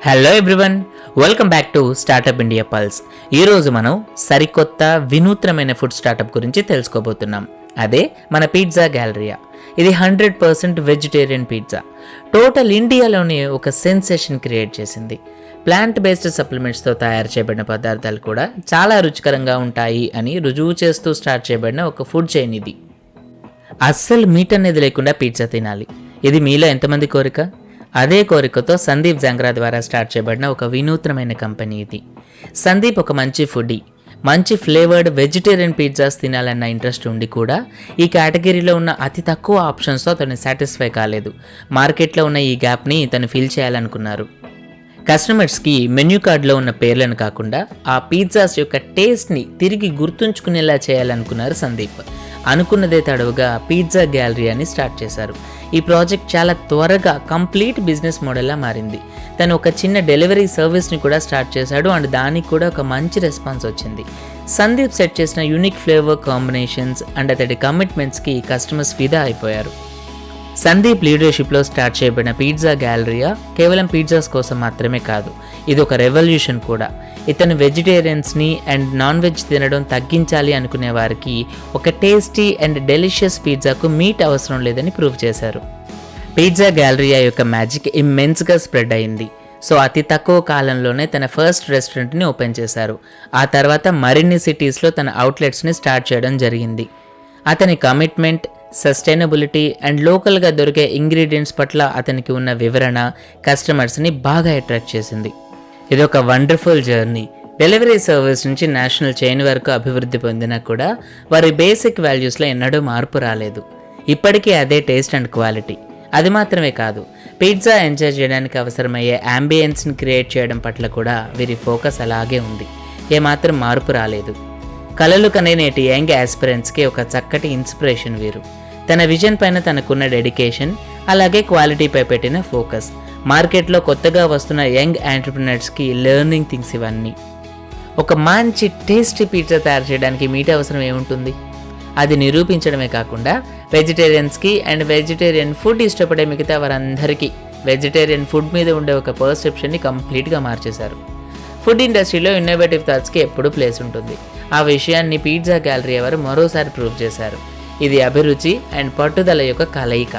Hello everyone, welcome back to startup India pulse. ఈరోజు మనం సరికొత్త వినూత్నమైన ఫుడ్ స్టార్టప్ గురించి తెలుసుకోబోతున్నాం. అదే మన పిజ్జా గ్యాలరియా. ఇది 100% వెజిటేరియన్ పిజ్జా. టోటల్ ఇండియాలోనే ఒక సెన్సేషన్ క్రియేట్ చేసింది. ప్లాంట్ బేస్డ్ సప్లిమెంట్స్తో తయారు చేయబడిన పదార్థాలు కూడా చాలా రుచికరంగా ఉంటాయి అని రుజువు చేస్తూ స్టార్ట్ చేయబడిన ఒక ఫుడ్ చైన్ ఇది. అస్సలు మీట్ అనేది లేకుండా పిజ్జా తినాలి, ఇది మీలో ఎంతమంది కోరిక? అదే కోరికతో సందీప్ జాంగ్రా ద్వారా స్టార్ట్ చేయబడిన ఒక వినూత్నమైన కంపెనీ ఇది. సందీప్ ఒక మంచి ఫుడీ, మంచి ఫ్లేవర్డ్ వెజిటేరియన్ పిజ్జాస్ తినాలన్న ఇంట్రెస్ట్ ఉండి కూడా ఈ కేటగిరీలో ఉన్న అతి తక్కువ ఆప్షన్స్తో అతను సాటిస్ఫై కాలేదు. మార్కెట్లో ఉన్న ఈ గ్యాప్ని తను ఫిల్ చేయాలనుకున్నారు. కస్టమర్స్కి మెన్యూ కార్డులో ఉన్న పేర్లను కాకుండా ఆ పిజ్జాస్ యొక్క టేస్ట్ని తిరిగి గుర్తుంచుకునేలా చేయాలనుకున్నారు సందీప్. అనుకున్నదే తడవుగా పిజ్జా గ్యాలరీని స్టార్ట్ చేశారు. ఈ ప్రాజెక్ట్ చాలా త్వరగా కంప్లీట్ బిజినెస్ మోడల్లా మారింది. తను ఒక చిన్న డెలివరీ సర్వీస్ని కూడా స్టార్ట్ చేశాడు అండ్ దానికి కూడా ఒక మంచి రెస్పాన్స్ వచ్చింది. సందీప్ సెట్ చేసిన యూనిక్ ఫ్లేవర్ కాంబినేషన్స్ అండ్ అతడి కమిట్మెంట్స్కి కస్టమర్స్ ఫిదా అయిపోయారు. సందీప్ లీడర్షిప్లో స్టార్ట్ చేయబడిన పిజ్జా గ్యాలరీయా కేవలం పిజ్జాస్ కోసం మాత్రమే కాదు, ఇది ఒక రెవల్యూషన్ కూడా. ఇతను వెజిటేరియన్స్ని అండ్ నాన్ వెజ్ తినడం తగ్గించాలి అనుకునే వారికి ఒక టేస్టీ అండ్ డెలిషియస్ పిజ్జాకు మీట్ అవసరం లేదని ప్రూవ్ చేశారు. పిజ్జా గ్యాలరీయా యొక్క మ్యాజిక్ ఇమ్మెన్స్గా స్ప్రెడ్ అయింది. సో అతి తక్కువ కాలంలోనే తన ఫస్ట్ రెస్టారెంట్ని ఓపెన్ చేశారు. ఆ తర్వాత మరిన్ని సిటీస్లో తన అవుట్లెట్స్ని స్టార్ట్ చేయడం జరిగింది. అతని కమిట్మెంట్, సస్టైనబిలిటీ అండ్ లోకల్గా దొరికే ఇంగ్రీడియంట్స్ పట్ల అతనికి ఉన్న వివరణ కస్టమర్స్ని బాగా అట్రాక్ట్ చేసింది. ఇది ఒక వండర్ఫుల్ జర్నీ. డెలివరీ సర్వీస్ నుంచి నేషనల్ చైన్ వరకు అభివృద్ధి పొందినా కూడా వారి బేసిక్ వాల్యూస్లో ఎన్నడూ మార్పు రాలేదు. ఇప్పటికీ అదే టేస్ట్ అండ్ క్వాలిటీ. అది మాత్రమే కాదు, పిజ్జా ఎంజాయ్ చేయడానికి అవసరమయ్యే అంబియన్స్ని క్రియేట్ చేయడం పట్ల కూడా వీరి ఫోకస్ అలాగే ఉంది. ఏమాత్రం మార్పు రాలేదు. కలలు కనే నేటి యంగ్ ఆస్పిరెంట్స్కి ఒక చక్కటి ఇన్స్పిరేషన్ వీరు. తన విజన్ పైన తనకున్న డెడికేషన్, అలాగే క్వాలిటీపై పెట్టిన ఫోకస్, మార్కెట్లో కొత్తగా వస్తున్న యంగ్ ఎంటర్‌ప్రెన్యూర్స్కి లెర్నింగ్ థింగ్స్ ఇవన్నీ. ఒక మంచి టేస్టీ పిజ్జా తయారు చేయడానికి మీట్ అవసరం ఏముంటుంది? అది నిరూపించడమే కాకుండా వెజిటేరియన్స్కి అండ్ వెజిటేరియన్ ఫుడ్ ఇష్టపడే మిగతా వారందరికీ వెజిటేరియన్ ఫుడ్ మీద ఉండే ఒక పర్సెప్షన్ని కంప్లీట్గా మార్చేశారు. ఫుడ్ ఇండస్ట్రీలో ఇన్నోవేటివ్ థాట్స్కి ఎప్పుడూ ప్లేస్ ఉంటుంది. ఆ విషయాన్ని పిజ్జా గ్యాలరీ వారు మరోసారి ప్రూవ్ చేశారు. ఇది అభిరుచి అండ్ పట్టుదల యొక్క కలయిక.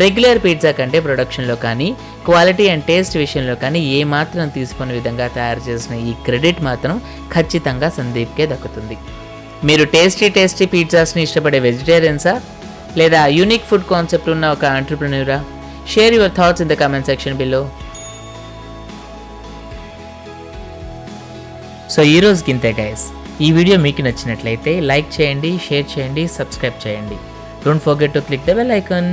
రెగ్యులర్ పిజ్జా కంటే ప్రొడక్షన్లో కానీ క్వాలిటీ అండ్ టేస్ట్ విషయంలో కానీ ఏమాత్రం తీసుకునే విధంగా తయారు చేసిన ఈ క్రెడిట్ మాత్రం ఖచ్చితంగా సందీప్కే దక్కుతుంది. మీరు టేస్టీ పిజ్జాస్ని ఇష్టపడే వెజిటేరియన్సా, లేదా యూనిక్ ఫుడ్ కాన్సెప్ట్ ఉన్న ఒక ఎంటర్‌ప్రెన్యూరా? Share your thoughts in the comment section below. So ఈ రోజుకి ఇంతే గైస్. ఈ వీడియో మీకు నచ్చినట్లయితే లైక్ చేయండి, షేర్ చేయండి, సబ్స్క్రైబ్ చేయండి. Don't forget to click the bell icon.